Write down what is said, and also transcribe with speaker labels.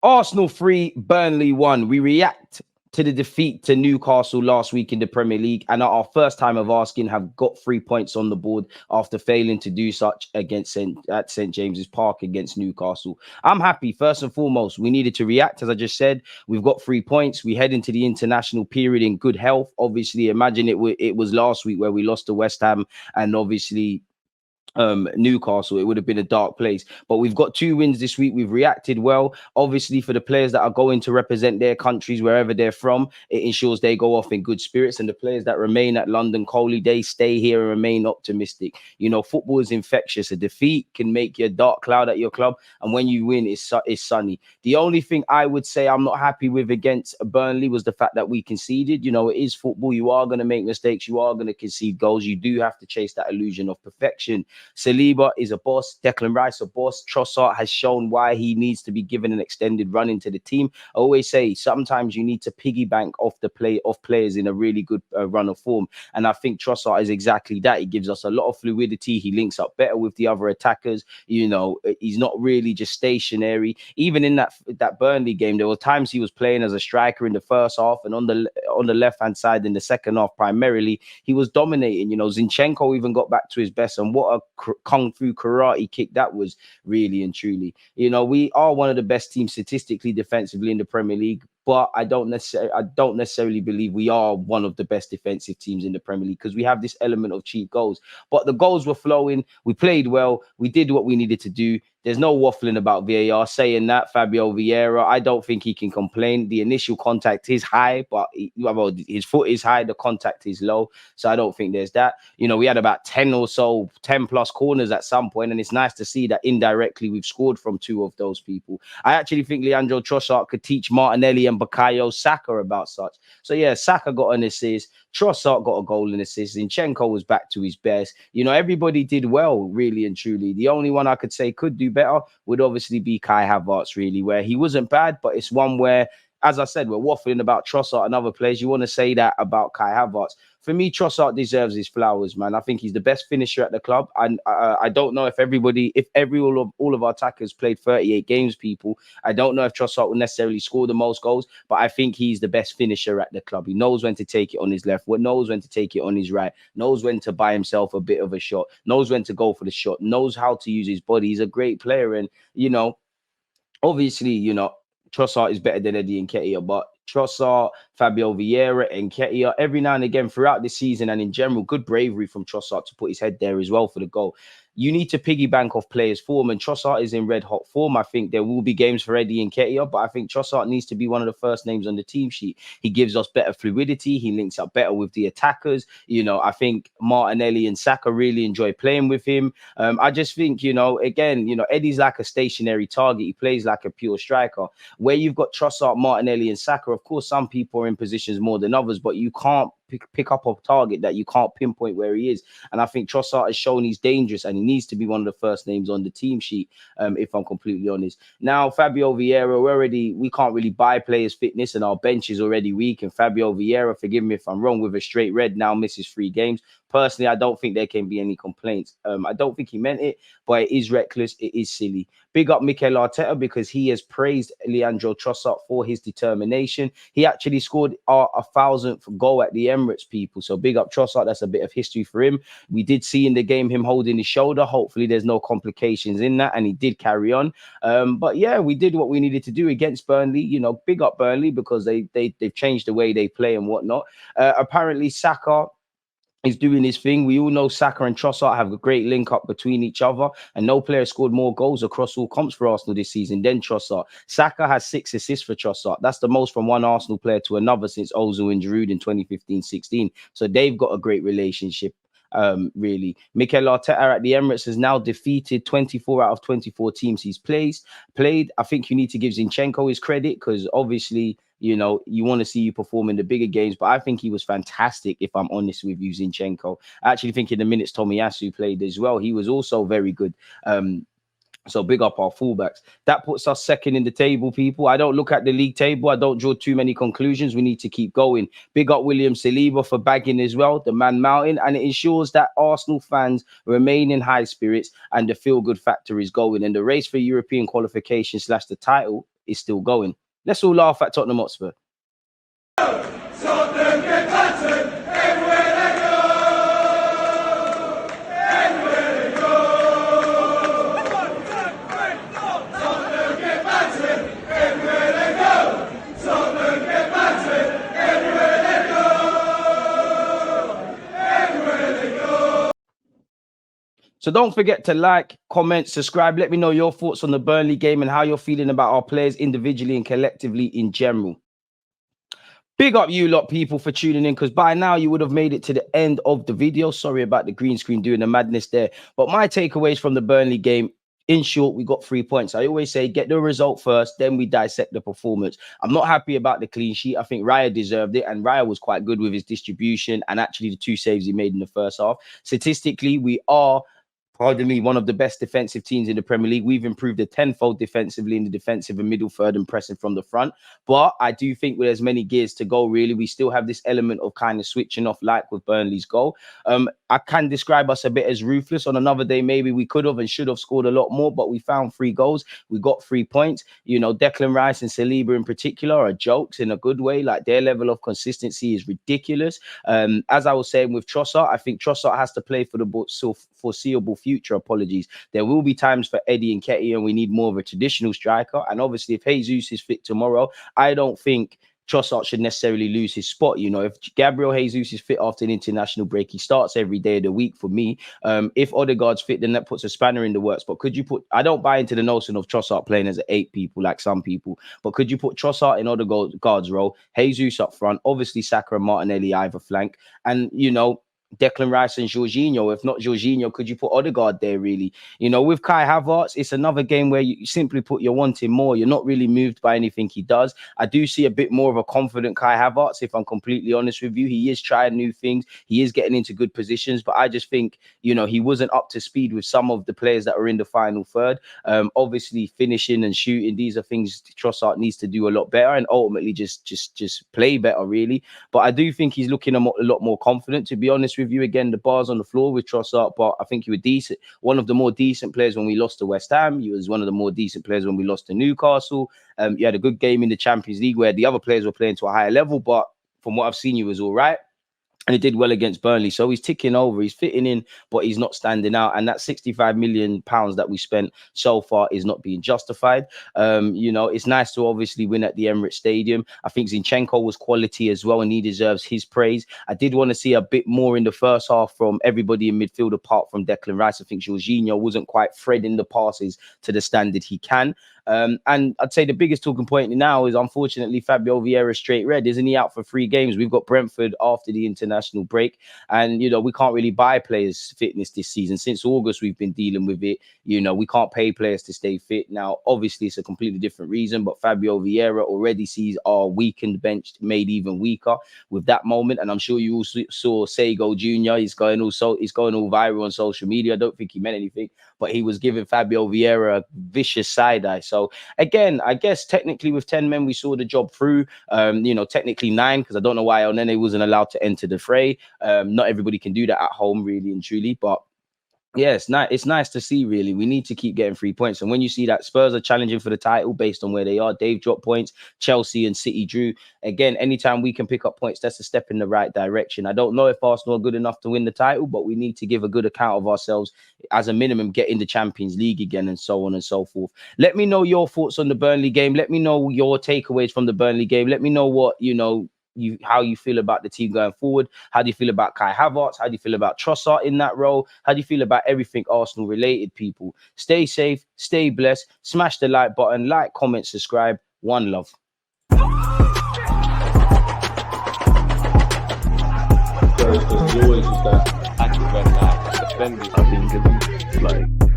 Speaker 1: Arsenal 3, Burnley 1. We react to the defeat to Newcastle last week in the Premier League, and at our first time of asking, have got 3 points on the board after failing to do such at St James's Park against Newcastle. I'm happy. First and foremost, we needed to react. As I just said, we've got 3 points. We head into the international period in good health. Obviously, imagine it was last week where we lost to West Ham, and obviously Newcastle, it would have been a dark place. But we've got 2 wins this week. We've reacted well. Obviously, for the players that are going to represent their countries wherever they're from, it ensures they go off in good spirits. And the players that remain at London Coley, they stay here and remain optimistic. You know, football is infectious. A defeat can make you a dark cloud at your club, and when you win, it's sunny. The only thing I would say I'm not happy with against Burnley was the fact that we conceded. You know, it is football. You are going to make mistakes. You are going to concede goals. You do have to chase that illusion of perfection. Saliba is a boss. Declan Rice a boss. Trossard has shown why he needs to be given an extended run into the team. I always say sometimes you need to piggy bank off the play of players in a really good run of form, and I think Trossard is exactly that. He gives us a lot of fluidity. He links up better with the other attackers. You know, he's not really just stationary. Even in that Burnley game, there were times he was playing as a striker in the first half, and on the left hand side in the second half, primarily he was dominating. You know, Zinchenko even got back to his best, and what a kung fu karate kick that was, really and truly. You know, we are one of the best teams statistically defensively in the Premier League, but I don't necessarily believe we are one of the best defensive teams in the Premier League, because we have this element of cheap goals. But the goals were flowing. We played well. We did what we needed to do. There's no waffling about VAR. Saying that, Fabio Vieira, I don't think he can complain. The initial contact is high, but his foot is high. The contact is low. So I don't think there's that. You know, we had about 10 plus corners at some point, and it's nice to see that indirectly we've scored from 2 of those people. I actually think Leandro Trossard could teach Martinelli and Bukayo Saka about such. So yeah, Saka got an assist. Trossard got a goal and assist. Zinchenko was back to his best. You know, everybody did well, really and truly. The only one I could say could do better would obviously be Kai Havertz, really, where he wasn't bad, but it's one where, as I said, we're waffling about Trossard and other players. You want to say that about Kai Havertz. For me, Trossard deserves his flowers, man. I think he's the best finisher at the club. And I don't know if all of our attackers played 38 games, people. I don't know if Trossard will necessarily score the most goals, but I think he's the best finisher at the club. He knows when to take it on his left, knows when to take it on his right, knows when to buy himself a bit of a shot, knows when to go for the shot, knows how to use his body. He's a great player. And, you know, obviously, you know, Trossard is better than Eddie Nketiah, but Trossard, Fabio Vieira, and Nketiah, every now and again throughout the season and in general, good bravery from Trossard to put his head there as well for the goal. You need to piggy bank off players' form, and Trossard is in red hot form. I think there will be games for Eddie and Nketiah, but I think Trossard needs to be one of the first names on the team sheet. He gives us better fluidity. He links up better with the attackers. You know, I think Martinelli and Saka really enjoy playing with him. I just think, you know, again, you know, Eddie's like a stationary target. He plays like a pure striker. Where you've got Trossard, Martinelli, and Saka, of course, some people are in positions more than others, but you can't pick up a target that you can't pinpoint where he is. And I think Trossard has shown he's dangerous, and he needs to be one of the first names on the team sheet, if I'm completely honest. Now, Fabio Vieira, we can't really buy players' fitness, and our bench is already weak. And Fabio Vieira, forgive me if I'm wrong, with a straight red now misses 3 games. Personally, I don't think there can be any complaints. I don't think he meant it, but it is reckless. It is silly. Big up Mikel Arteta, because he has praised Leandro Trossard for his determination. He actually scored our 1,000th goal at the Emirates, people. So big up Trossard. That's a bit of history for him. We did see in the game him holding his shoulder. Hopefully there's no complications in that, and he did carry on. But yeah, we did what we needed to do against Burnley. You know, big up Burnley, because they've changed the way they play and whatnot. Apparently Saka is doing his thing. We all know Saka and Trossard have a great link up between each other, and no player scored more goals across all comps for Arsenal this season than Trossard. Saka has 6 assists for Trossard. That's the most from one Arsenal player to another since Ozil and Giroud in 2015-16. So they've got a great relationship. Really, Mikel Arteta at the Emirates has now defeated 24 out of 24 teams he's played. I think you need to give Zinchenko his credit, because obviously, you know, you want to see you perform in the bigger games, but I think he was fantastic, if I'm honest with you, Zinchenko. I actually think in the minutes Tomiyasu played as well, he was also very good. So big up our fullbacks. That puts us second in the table, people. I don't look at the league table. I don't draw too many conclusions. We need to keep going. Big up William Saliba for bagging as well, the man mountain. And it ensures that Arsenal fans remain in high spirits and the feel-good factor is going. And the race for European qualification / the title is still going. Let's all laugh at Tottenham Hotspur. So don't forget to like, comment, subscribe. Let me know your thoughts on the Burnley game and how you're feeling about our players individually and collectively in general. Big up you lot, people, for tuning in, because by now you would have made it to the end of the video. Sorry about the green screen doing the madness there. But my takeaways from the Burnley game, in short, we got 3 points. I always say get the result first, then we dissect the performance. I'm not happy about the clean sheet. I think Raya deserved it, and Raya was quite good with his distribution and actually the 2 saves he made in the first half. Statistically, we are, pardon me, one of the best defensive teams in the Premier League. We've improved a tenfold defensively in the defensive and middle third and pressing from the front. But I do think there's many gears to go, really. We still have this element of kind of switching off, like with Burnley's goal. I can describe us a bit as ruthless. On another day, maybe we could have and should have scored a lot more, but we found 3 goals. We got 3 points. You know, Declan Rice and Saliba in particular are jokes in a good way. Like, their level of consistency is ridiculous. As I was saying with Trossard, I think Trossard has to play for the foreseeable future. Apologies. There will be times for Eddie and Ketty, and we need more of a traditional striker. And obviously, if Jesus is fit tomorrow, I don't think Trossard should necessarily lose his spot. You know, if Gabriel Jesus is fit after an international break, he starts every day of the week for me. If Odegaard's fit, then that puts a spanner in the works. But could you put, I don't buy into the notion of Trossard playing as an 8 people like some people, but could you put Trossard in Odegaard's role, Jesus up front, obviously Saka and Martinelli either flank, and, you know, Declan Rice and Jorginho? If not Jorginho, could you put Odegaard there, really? You know, with Kai Havertz, it's another game where you simply put you're wanting more. You're not really moved by anything he does. I do see a bit more of a confident Kai Havertz, if I'm completely honest with you. He is trying new things. He is getting into good positions, but I just think, you know, he wasn't up to speed with some of the players that are in the final third. Obviously, finishing and shooting, these are things Trossard needs to do a lot better, and ultimately just play better, really. But I do think he's looking a lot more confident, to be honest with you. Again, the bars on the floor with Trossard, but I think you were decent. One of the more decent players when we lost to West Ham. You was one of the more decent players when we lost to Newcastle. You had a good game in the Champions League where the other players were playing to a higher level, but from what I've seen, you was all right. And he did well against Burnley. So he's ticking over. He's fitting in, but he's not standing out. And that £65 million that we spent so far is not being justified. You know, it's nice to obviously win at the Emirates Stadium. I think Zinchenko was quality as well, and he deserves his praise. I did want to see a bit more in the first half from everybody in midfield, apart from Declan Rice. I think Jorginho wasn't quite threading the passes to the standard he can. And I'd say the biggest talking point now is, unfortunately, Fabio Vieira straight red. Isn't he out for 3 games? We've got Brentford after the international break. And, you know, we can't really buy players' fitness this season. Since August, we've been dealing with it. You know, we can't pay players to stay fit. Now, obviously, it's a completely different reason. But Fabio Vieira already sees our weakened bench made even weaker with that moment. And I'm sure you also saw Sego Jr. He's going all viral on social media. I don't think he meant anything, but he was giving Fabio Vieira a vicious side eye. So again, I guess technically with 10 men, we saw the job through. You know, technically 9, because I don't know why Onene wasn't allowed to enter the fray. Not everybody can do that at home, really and truly, but yeah, it's nice to see, really. We need to keep getting 3 points. And when you see that Spurs are challenging for the title based on where they are, they've dropped points, Chelsea and City drew. Again, anytime we can pick up points, that's a step in the right direction. I don't know if Arsenal are good enough to win the title, but we need to give a good account of ourselves, as a minimum, get in the Champions League again, and so on and so forth. Let me know your thoughts on the Burnley game. Let me know your takeaways from the Burnley game. Let me know what, you know, how you feel about the team going forward. How do you feel about Kai Havertz? How do you feel about Trossard in that role? How do you feel about everything Arsenal related, people? Stay safe, stay blessed, smash the like button, like, comment, subscribe. One love.
Speaker 2: There's always that active and defending. I think it's like